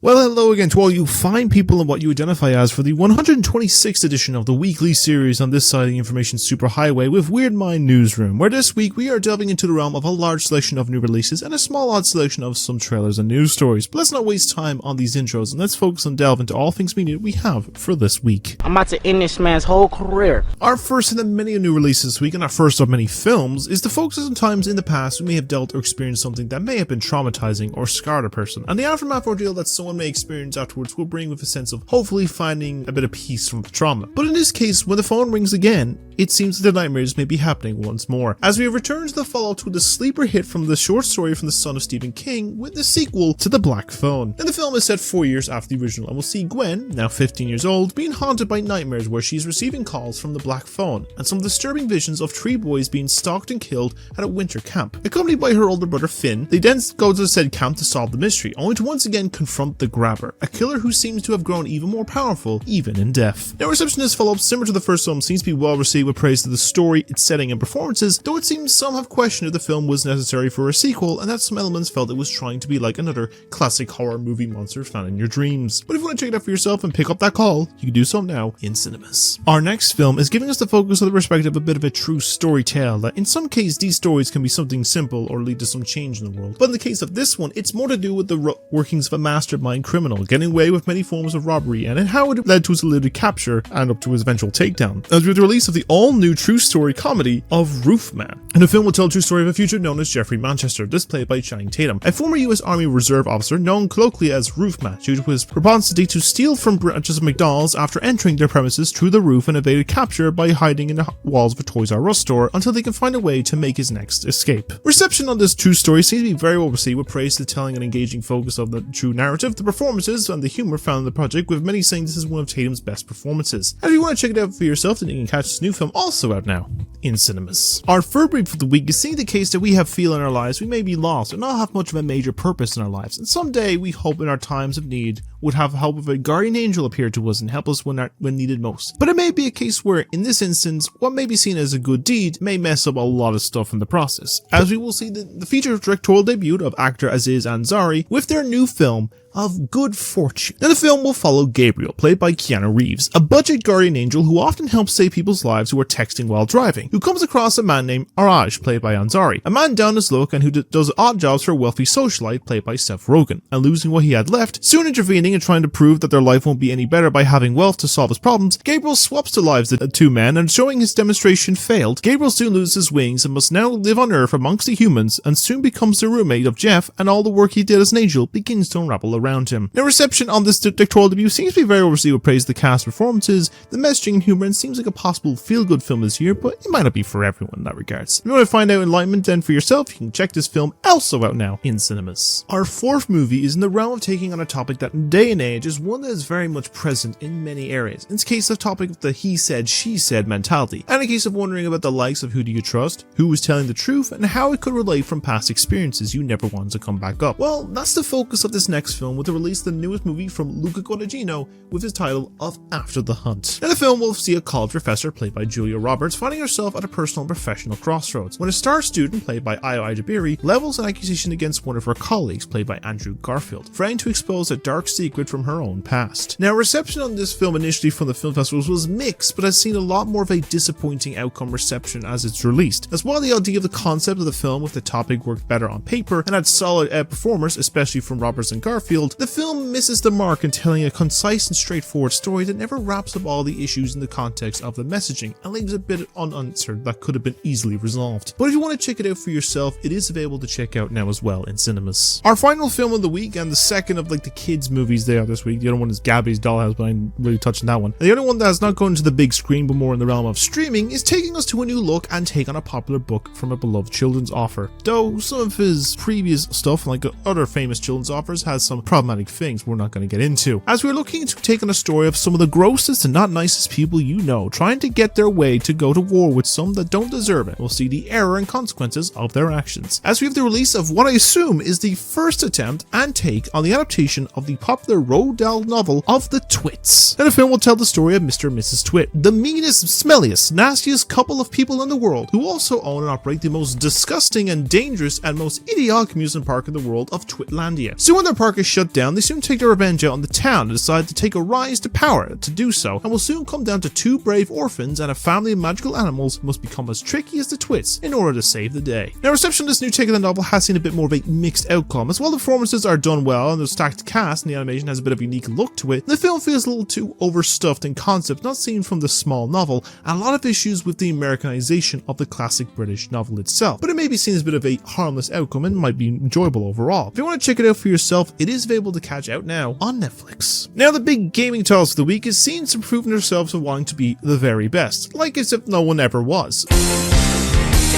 Well, hello again to all you fine people and what you identify as for the 126th edition of the weekly series on this side of the information superhighway with Weird Mind Newsroom, where this week we are delving into the realm of a large selection of new releases and a small odd selection of some trailers and news stories. But let's not waste time on these intros and let's focus on delve into all things media we have for this week. I'm about to end this man's whole career. Our first of the many new releases this week, and our first of many films, is to focus on times in the past we may have dealt or experienced something that may have been traumatizing or scarred a person, and the aftermath ordeal that someone may experience afterwards will bring with a sense of hopefully finding a bit of peace from the trauma. But in this case, when the phone rings again, it seems that the nightmares may be happening once more, as we have returned to the follow-up to the sleeper hit from the short story from the son of Stephen King with the sequel to The Black Phone. And the film is set 4 years after the original, and we'll see Gwen, now 15 years old, being haunted by nightmares where she's receiving calls from the Black Phone, and some disturbing visions of 3 boys being stalked and killed at a winter camp. Accompanied by her older brother Finn, they then go to the said camp to solve the mystery, only to once again confront the Grabber, a killer who seems to have grown even more powerful, even in death. Now, reception of this follow-up, similar to the first film, seems to be well received with praise to the story, its setting and performances, though it seems some have questioned if the film was necessary for a sequel, and that some elements felt it was trying to be like another classic horror movie monster found in your dreams. But if you want to check it out for yourself and pick up that call, you can do so now in cinemas. Our next film is giving us the focus of the perspective of a bit of a true story tale, that in some cases these stories can be something simple or lead to some change in the world. But in the case of this one, it's more to do with the workings of a mastermind criminal, getting away with many forms of robbery, and how it led to his eluded capture and up to his eventual takedown, as with the release of the all-new true story comedy of Roofman. And the film will tell a true story of a future known as Jeffrey Manchester, this played by Channing Tatum, a former US Army Reserve officer known colloquially as Roofman due to his propensity to steal from branches of McDonald's after entering their premises through the roof and evaded capture by hiding in the walls of a Toys R Us store until they can find a way to make his next escape. Reception on this true story seems to be very well received, with praise to the telling and engaging focus of the true narrative, the performances, and the humor found in the project, with many saying this is one of Tatum's best performances. And if you want to check it out for yourself, then you can catch this new film also out now in cinemas. Our third brief for the week is seeing the case that we have feel in our lives we may be lost or not have much of a major purpose in our lives, and someday we hope in our times of need would have help of a guardian angel appear to us and help us when needed most. But it may be a case where, in this instance, what may be seen as a good deed may mess up a lot of stuff in the process, as we will see the feature directorial debut of actor Aziz Ansari with their new film of Good Fortune. Now, the film will follow Gabriel, played by Keanu Reeves, a budget guardian angel who often helps save people's lives who are texting while driving, who comes across a man named Araj, played by Ansari, a man down his luck and who does odd jobs for a wealthy socialite, played by Seth Rogen, and losing what he had left, soon intervening and trying to prove that their life won't be any better by having wealth to solve his problems. Gabriel swaps the lives of the two men, and showing his demonstration failed, Gabriel soon loses his wings and must now live on Earth amongst the humans, and soon becomes the roommate of Jeff, and all the work he did as an angel begins to unravel around him. Now, reception on this directorial debut seems to be very well received with praise to the cast performances, the messaging and humor, and seems like a possible feel-good film this year, but it might not be for everyone in that regards. If you want to find out enlightenment then for yourself, you can check this film also out now in cinemas. Our fourth movie is in the realm of taking on a topic that in day and age is one that is very much present in many areas. In this case, the topic of the he said, she said mentality, and a case of wondering about the likes of who do you trust, who is telling the truth, and how it could relate from past experiences you never wanted to come back up. Well, that's the focus of this next film, with the release of the newest movie from Luca Guadagnino with his title of After the Hunt. Now, the film will see a college professor played by Julia Roberts finding herself at a personal and professional crossroads when a star student played by Ayo Edebiri levels an accusation against one of her colleagues played by Andrew Garfield, trying to expose a dark secret from her own past. Now, reception on this film initially from the film festivals was mixed, but has seen a lot more of a disappointing outcome reception as it's released, as while the idea of the concept of the film with the topic worked better on paper and had solid performers, especially from Roberts and Garfield, the film misses the mark in telling a concise and straightforward story that never wraps up all the issues in the context of the messaging and leaves a bit unanswered that could have been easily resolved. But if you want to check it out for yourself, it is available to check out now as well in cinemas. Our final film of the week, and the second of like the kids movies there this week, the other one is Gabby's Dollhouse, but I'm really touching that one. And the other one that has not gone to the big screen but more in the realm of streaming is taking us to a new look and take on a popular book from a beloved children's author. Though some of his previous stuff, like other famous children's authors, has some problematic things we're not going to get into, as we're looking to take on a story of some of the grossest and not nicest people you know, trying to get their way to go to war with some that don't deserve it. We'll see the error and consequences of their actions, as we have the release of what I assume is the first attempt and take on the adaptation of the pop of their Roald Dahl novel of the Twits. Now the film will tell the story of Mr. and Mrs. Twit, the meanest, smelliest, nastiest couple of people in the world, who also own and operate the most disgusting and dangerous and most idiotic amusement park in the world of Twitlandia. So when their park is shut down, they soon take their revenge out on the town and decide to take a rise to power to do so, and will soon come down to two brave orphans and a family of magical animals who must become as tricky as the Twits in order to save the day. Now reception of this new take on the novel has seen a bit more of a mixed outcome, as while the performances are done well and the stacked cast and the animation has a bit of a unique look to it, the film feels a little too overstuffed in concept not seen from the small novel, and a lot of issues with the Americanization of the classic British novel itself, but it may be seen as a bit of a harmless outcome and might be enjoyable overall. If you want to check it out for yourself, it is available to catch out now on Netflix. Now the big gaming titles of the week is seen some proving themselves of wanting to be the very best, like as if no one ever was.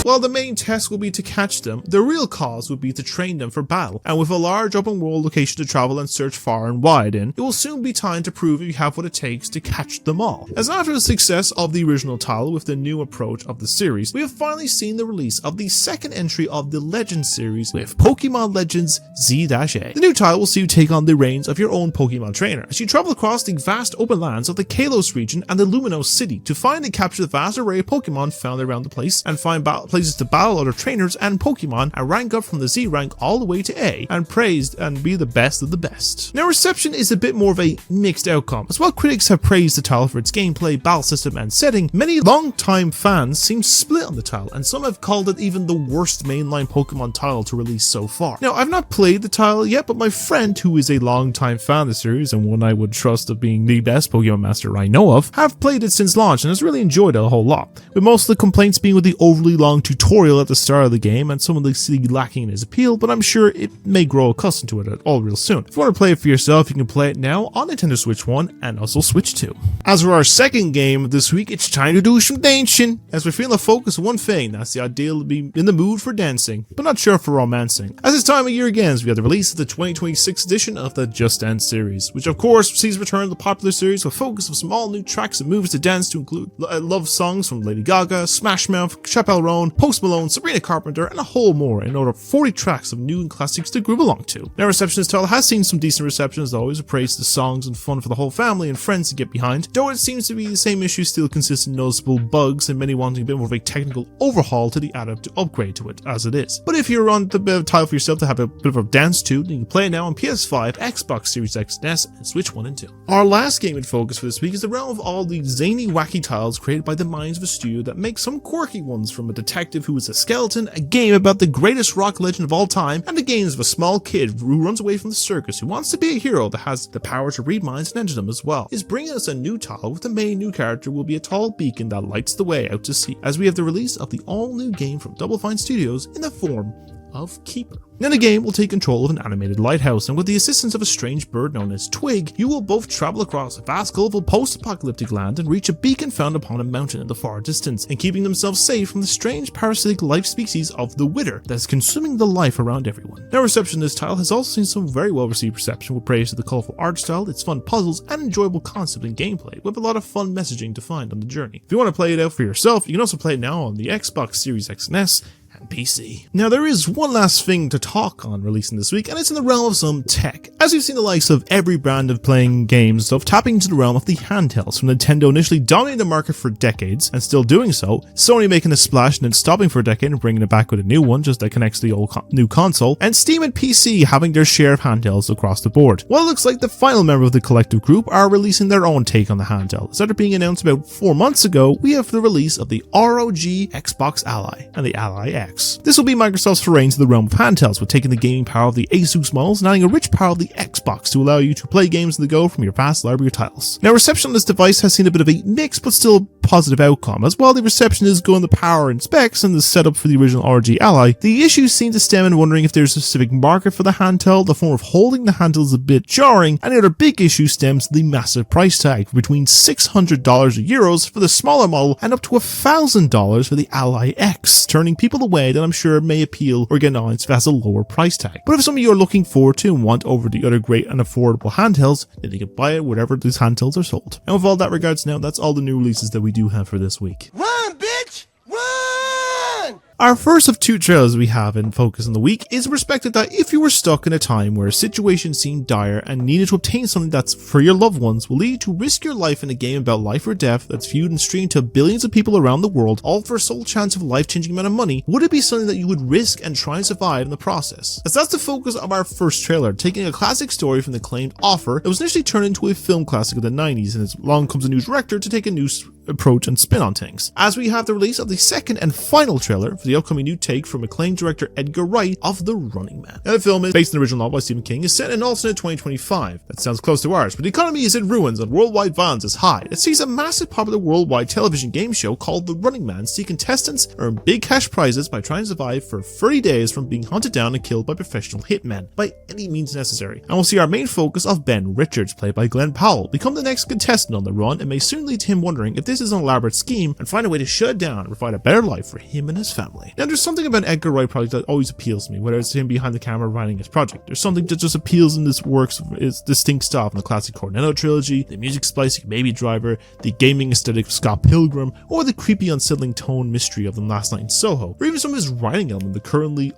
While the main test will be to catch them, the real cause would be to train them for battle, and with a large open world location to travel and search far and wide in, it will soon be time to prove if you have what it takes to catch them all. As after the success of the original title with the new approach of the series, we have finally seen the release of the second entry of the Legends series with Pokemon Legends Z-A. The new title will see you take on the reins of your own Pokemon trainer as you travel across the vast open lands of the Kalos region and the Luminos city to find and capture the vast array of Pokemon found around the place, and find places to battle other trainers and Pokemon and rank up from the Z rank all the way to A and praised and be the best of the best. Now reception is a bit more of a mixed outcome. As while critics have praised the title for its gameplay, battle system and setting, many long-time fans seem split on the title, and some have called it even the worst mainline Pokemon title to release so far. Now I've not played the title yet, but my friend who is a long-time fan of the series and one I would trust of being the best Pokemon master I know of, have played it since launch and has really enjoyed it a whole lot, with most of the complaints being with the overly long tutorial at the start of the game and some of the city lacking in its appeal, but I'm sure it may grow accustomed to it all real soon. If you want to play it for yourself, you can play it now on Nintendo Switch 1 and also Switch 2. As for our second game this week, it's time to do some dancing, as we're feeling the focus on one thing, that's the ideal to be in the mood for dancing, but not sure for romancing. As it's time of year again, as we have the release of the 2026 edition of the Just Dance series, which of course sees return of the popular series with focus of some all new tracks and moves to dance to include love songs from Lady Gaga, Smash Mouth, Chappelle Roan, Post Malone, Sabrina Carpenter, and a whole more in over 40 tracks of new and classics to groove along to. Now reception of this title has seen some decent reception as always, with praise to the songs and fun for the whole family and friends to get behind, though it seems to be the same issue still consists of noticeable bugs and many wanting a bit more of a technical overhaul to the add-up to upgrade to it as it is. But if you're on the bit of title for yourself to have a bit of a dance to, then you can play it now on PS5, Xbox Series X and S, and Switch 1 and 2. Our last game in focus for this week is the realm of all the zany wacky titles created by the minds of a studio that makes some quirky ones, from a detective who is a skeleton, a game about the greatest rock legend of all time, and the games of a small kid who runs away from the circus who wants to be a hero that has the power to read minds and enter them as well, is bringing us a new title with the main new character will be a tall beacon that lights the way out to sea, as we have the release of the all-new game from Double Fine Studios in the form of Keeper. Now the game will take control of an animated lighthouse, and with the assistance of a strange bird known as Twig, you will both travel across a vast global post-apocalyptic land and reach a beacon found upon a mountain in the far distance, and keeping themselves safe from the strange parasitic life species of the Wither that is consuming the life around everyone. Now reception of this title has also seen some very well received reception, with praise to the colourful art style, its fun puzzles, and enjoyable concept and gameplay, with a lot of fun messaging to find on the journey. If you want to play it out for yourself, you can also play it now on the Xbox Series X and S, and PC. Now there is one last thing to talk on releasing this week, and it's in the realm of some tech. As we've seen the likes of every brand of playing games stuff tapping into the realm of the handhelds, from Nintendo initially dominating the market for decades and still doing so, Sony making a splash and then stopping for a decade and bringing it back with a new one just that connects to the old new console, and Steam and PC having their share of handhelds across the board. Well, it looks like the final member of the collective group are releasing their own take on the handheld. As after being announced about 4 months ago, we have the release of the ROG Xbox Ally and the Ally X. This will be Microsoft's foray into the realm of handhelds, with taking the gaming power of the Asus models and adding a rich power of the Xbox to allow you to play games on the go from your vast library of titles. Now reception on this device has seen a bit of a mix but still positive outcome, as while the reception is good on the power and specs and the setup for the original ROG Ally, the issues seem to stem in wondering if there's a specific market for the handheld. The form of holding the handle is a bit jarring, and the other big issue stems to the massive price tag, between $600 or euros for the smaller model and up to $1,000 for the Ally X, turning people away that I'm sure may appeal or get an audience if it has a lower price tag. But if some of you are looking forward to and want over the other great and affordable handhelds, then you can buy it wherever these handhelds are sold. And with all that regards now, that's all the new releases that we do have for this week. Run, bitch! Run! Our first of two trailers we have in focus in the week is a perspective that if you were stuck in a time where a situation seemed dire and needed to obtain something that's for your loved ones will lead you to risk your life in a game about life or death that's viewed and streamed to billions of people around the world, all for a sole chance of a life-changing amount of money, would it be something that you would risk and try and survive in the process? As that's the focus of our first trailer, taking a classic story from the acclaimed Offer, it was initially turned into a film classic of the 90s, and along comes a new director to take a new approach and spin on things. As we have the release of the second and final trailer for the upcoming new take from acclaimed director Edgar Wright of The Running Man. Now, the film is based on the original novel by Stephen King, is set in an alternate 2025. That sounds close to ours, but the economy is in ruins and worldwide violence is high. It sees a massive popular worldwide television game show called The Running Man see contestants earn big cash prizes by trying to survive for 30 days from being hunted down and killed by professional hitmen by any means necessary. And we'll see our main focus of Ben Richards, played by Glenn Powell, become the next contestant on the run, and may soon lead to him wondering if this is an elaborate scheme and find a way to shut it down and provide a better life for him and his family. Now, there's something about an Edgar Wright project that always appeals to me, whether it's him behind the camera writing his project. There's something that just appeals in this work's its distinct style from the classic Cornetto trilogy, the music splicing Baby Driver, the gaming aesthetic of Scott Pilgrim, or the creepy, unsettling tone mystery of Them Last Night in Soho, or even some of his writing element, the currently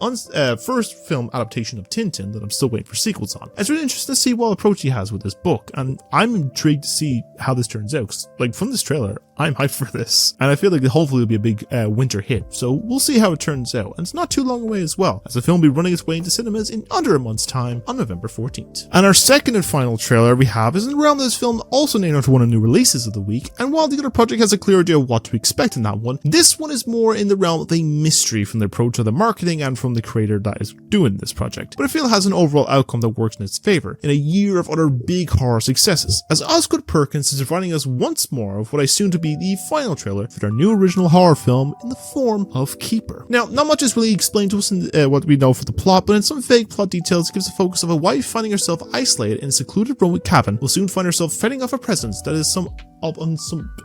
first film adaptation of Tintin that I'm still waiting for sequels on. It's really interesting to see what approach he has with this book, and I'm intrigued to see how this turns out, 'cause, like, from this trailer, I'm hyped for this, and I feel like hopefully it'll be a big winter hit, so we'll see how it turns out, and it's not too long away as well, as the film will be running its way into cinemas in under a month's time on November 14th. And our second and final trailer we have is in the realm of this film also named after one of the new releases of the week, and while the other project has a clear idea of what to expect in that one, this one is more in the realm of a mystery from the approach of the marketing and from the creator that is doing this project, but I feel it has an overall outcome that works in its favour, in a year of other big horror successes, as Osgood Perkins is providing us once more of what I assume to be the final trailer for their new original horror film in the form of Keeper. Now, not much is really explained to us in what we know for the plot, but in some vague plot details it gives a focus of a wife finding herself isolated in a secluded Roman cabin will soon find herself fending off a presence that is some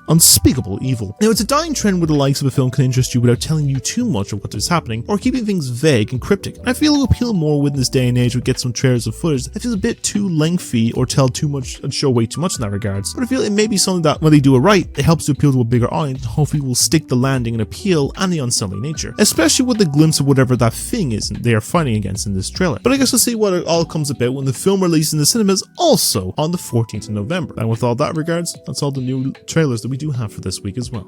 unspeakable evil. Now, it's a dying trend where the likes of a film can interest you without telling you too much of what is happening, or keeping things vague and cryptic. And I feel it will appeal more with this day and age. We get some trailers of footage that feels a bit too lengthy or tell too much and show way too much in that regards. But I feel it may be something that when they do it right, it helps to appeal to a bigger audience and hopefully will stick the landing and appeal and the unsettling nature, especially with the glimpse of whatever that thing is they are fighting against in this trailer. But I guess we'll see what it all comes about when the film releases in the cinemas also on the 14th of November. And with all that regards, that's all the new trailers that we do have for this week as well.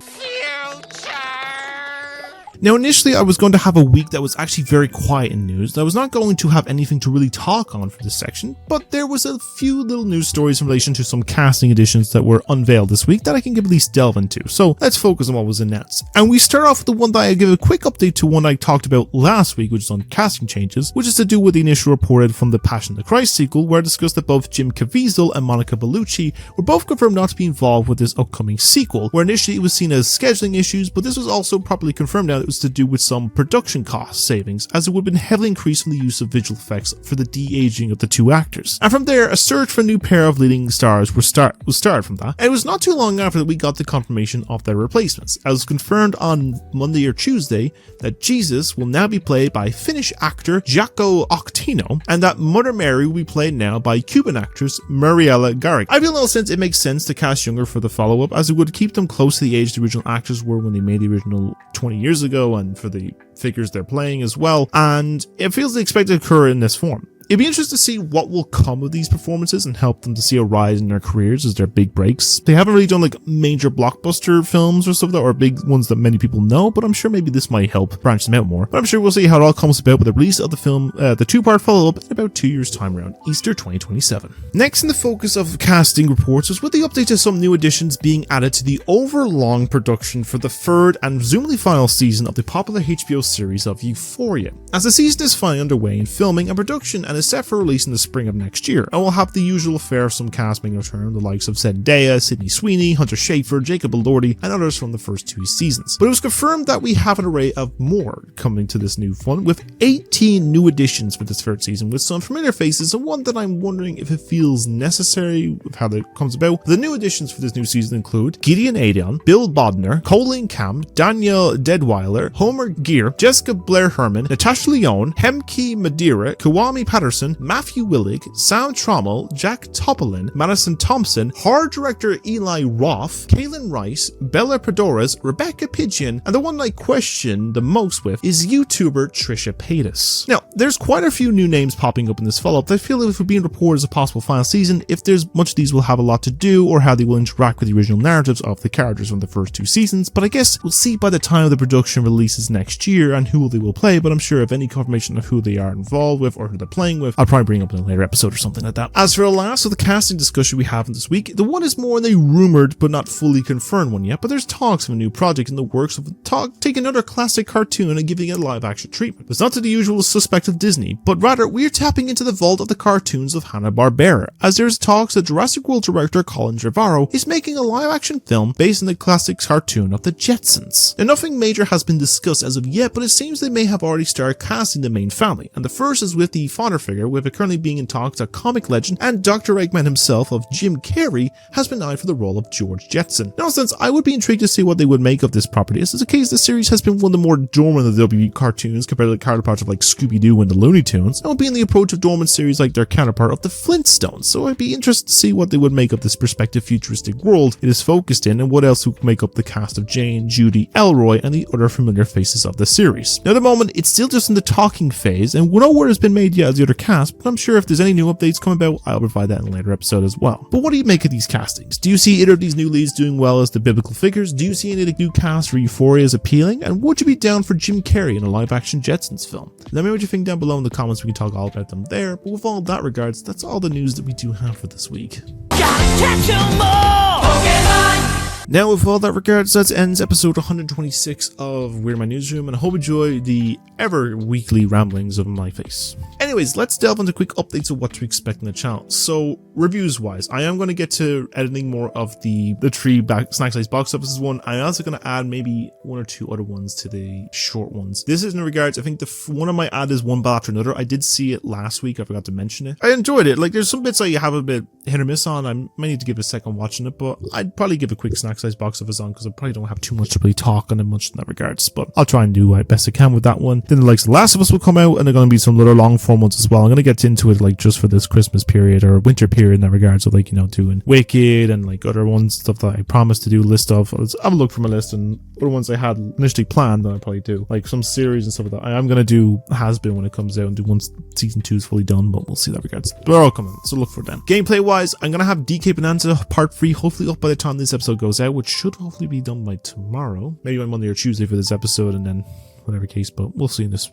Now, initially I was going to have a week that was actually very quiet in news. I was not going to have anything to really talk on for this section, but there was a few little news stories in relation to some casting additions that were unveiled this week that I can at least delve into. So let's focus on what was announced. And we start off with the one that I give a quick update to one I talked about last week, which is on casting changes, which is to do with the initial reported from the Passion of the Christ sequel, where I discussed that both Jim Caviezel and Monica Bellucci were both confirmed not to be involved with this upcoming sequel, where initially it was seen as scheduling issues, but this was also properly confirmed now. It was to do with some production cost savings, as it would have been heavily increased from the use of visual effects for the de-aging of the two actors. And from there, a search for a new pair of leading stars was started from that. And it was not too long after that we got the confirmation of their replacements, as confirmed on Monday or Tuesday that Jesus will now be played by Finnish actor Jaakko Octino, and that Mother Mary will be played now by Cuban actress Mariella Garrick. I feel in all sense it makes sense to cast younger for the follow-up, as it would keep them close to the age the original actors were when they made the original 20 years ago, and for the figures they're playing as well, and it feels they expect to occur in this form. It'd be interesting to see what will come of these performances and help them to see a rise in their careers as their big breaks. They haven't really done like major blockbuster films or stuff that are big ones that many people know, but I'm sure maybe this might help branch them out more. But I'm sure we'll see how it all comes about with the release of the film, the two-part follow-up in about 2 years' time around Easter 2027. Next in the focus of casting reports was with the update to some new additions being added to the overlong production for the third and presumably final season of the popular HBO series of Euphoria. As the season is finally underway in filming and production and is set for release in the spring of next year, and will have the usual fare of some cast making return, the likes of Zendaya, Sydney Sweeney, Hunter Schafer, Jacob Elordi, and others from the first 2 seasons. But it was confirmed that we have an array of more coming to this new one, with 18 new additions for this third season, with some familiar faces and one that I'm wondering if it feels necessary with how that comes about. The new additions for this new season include Gideon Adon, Bill Bodner, Colleen Cam, Daniel Deadweiler, Homer Gear, Jessica Blair Herman, Natasha Lyonne, Hemke Madeira, Kawami Patterson, Patterson, Matthew Willig, Sam Trommel, Jack Topolin, Madison Thompson, horror director Eli Roth, Kaylin Rice, Bella Pedores, Rebecca Pidgeon, and the one I question the most with is YouTuber Trisha Paytas. Now, there's quite a few new names popping up in this follow-up that I feel if we're being reported as a possible final season, if there's much of these will have a lot to do or how they will interact with the original narratives of the characters from the first 2 seasons, but I guess we'll see by the time the production releases next year and who they will play, but I'm sure if any confirmation of who they are involved with or who they're playing with, I'll probably bring up in a later episode or something like that. As for the last of the casting discussion we have in this week, the one is more than a rumored but not fully confirmed one yet, but there's talks of a new project in the works of taking another classic cartoon and giving it a live action treatment. It's not to the usual suspect of Disney, but rather we're tapping into the vault of the cartoons of Hanna-Barbera, as there's talks that Jurassic World director Colin Trevorrow is making a live action film based on the classic cartoon of the Jetsons. Now, nothing major has been discussed as of yet, but it seems they may have already started casting the main family, and the first is with the father figure, with it currently being in talks that comic legend and Dr. Eggman himself of Jim Carrey has been eyed for the role of George Jetson. Now, since I would be intrigued to see what they would make of this property, as is the case the series has been one of the more dormant of the WB cartoons compared to the counterparts of like Scooby-Doo and the Looney Tunes, and will be in the approach of dormant series like their counterpart of the Flintstones, so I'd be interested to see what they would make of this prospective futuristic world it is focused in and what else would make up the cast of Jane, Judy, Elroy, and the other familiar faces of the series. Now, at the moment, it's still just in the talking phase, and no word has been made yet as the other cast, but I'm sure if there's any new updates come about, I'll provide that in a later episode as well. But what do you make of these castings? Do you see either of these new leads doing well as the biblical figures? Do you see any of the new cast for Euphoria as appealing? And would you be down for Jim Carrey in a live-action Jetsons film? Let me know what you think down below in the comments. We can talk all about them there, but with all that regards, that's all the news that we do have for this week. Gotta catch 'em all! Pokemon! Now, with all that regards, that ends episode 126 of Weird My Newsroom, and I hope you enjoy the ever weekly ramblings of my face. Anyways, let's delve into quick updates of what to expect in the channel. So, reviews wise, I am going to get to editing more of the 3 snack size box offices one. I'm also going to add maybe 1 or 2 other ones to the short ones. This is in regards, I think one of my add is one battle after another. I did see it last week, I forgot to mention it. I enjoyed it. Like, there's some bits I have a bit hit or miss on. I might need to give it a second watching it, but I'd probably give a quick snack size box office on because I probably don't have too much to really talk on it much in that regards, but I'll try and do my best I can with that one. Then the likes of Last of Us will come out, and there are going to be some little long form ones as well. I'm going to get into it like just for this Christmas period or winter period in that regards of like, you know, doing Wicked and like other ones, stuff that I promised to do a list of. I'll have a look for my list and other ones I had initially planned that I'll probably do, like some series and stuff like that. I am going to do Has Been when it comes out and do once season 2 is fully done, but we'll see that regards. They're all coming, so look for them. Gameplay wise, I'm going to have DK Bonanza part 3 hopefully up by the time this episode goes out, which should hopefully be done by tomorrow, maybe on Monday or Tuesday for this episode, and then whatever case, but we'll see in this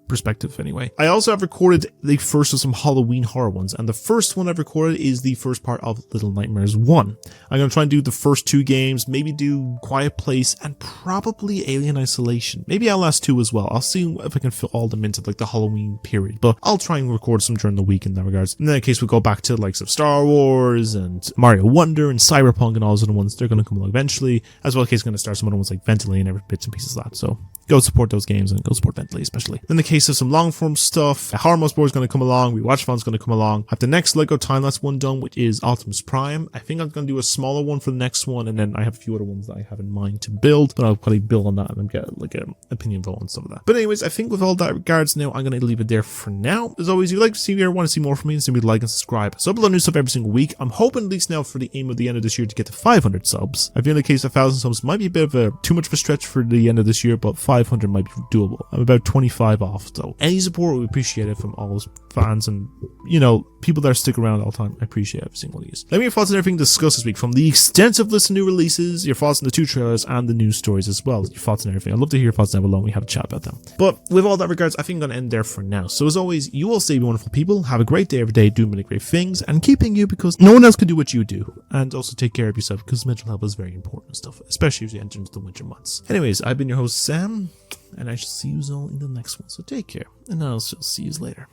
perspective anyway. I also have recorded the first of some Halloween horror ones, and the first one I've recorded is the first part of Little Nightmares 1. I'm going to try and do the first 2 games, maybe do Quiet Place, and probably Alien Isolation. Maybe Outlast 2 as well. I'll see if I can fit all them into like the Halloween period, but I'll try and record some during the week in that regards. In that case, we'll go back to the likes of Star Wars and Mario Wonder and Cyberpunk and all those other ones. They're going to come along eventually, as well. In case going to start some other ones like Ventilate and every bits and pieces of that, so go support those games and go support Bentley especially. In the case of some long form stuff, Horror Most Board is going to come along, Rewatchathon's going to come along. I have the next Lego Time-Lapse one done, which is Optimus Prime. I think I'm going to do a smaller one for the next one, and then I have a few other ones that I have in mind to build, but I'll probably build on that and get like an opinion vote on some of that. But anyways, I think with all that regards now, I'm going to leave it there for now. As always, if you'd like to see me or want to see more from me, send me a like and subscribe. So I upload new stuff every single week. I'm hoping at least now for the aim of the end of this year to get to 500 subs. I feel in the case of 1,000 subs might be a bit of too much of a stretch for the end of this year, but 500 might be doable. I'm about 25 off, so any support we appreciate it from all those fans and, you know, people that are stick around all the time. I appreciate every single one of these. Let me know your thoughts on everything discussed this week, from the extensive list of new releases, your thoughts on the 2 trailers, and the news stories as well. Your thoughts on everything. I'd love to hear your thoughts down below and we have a chat about them. But with all that regards, I think I'm going to end there for now. So as always, you all stay wonderful people. Have a great day every day, doing many great things, and keeping you because no one else can do what you do. And also take care of yourself because mental health is very important stuff, especially as you enter into the winter months. Anyways, I've been your host, Sam, and I shall see you all in the next one. So take care, and I'll see you later.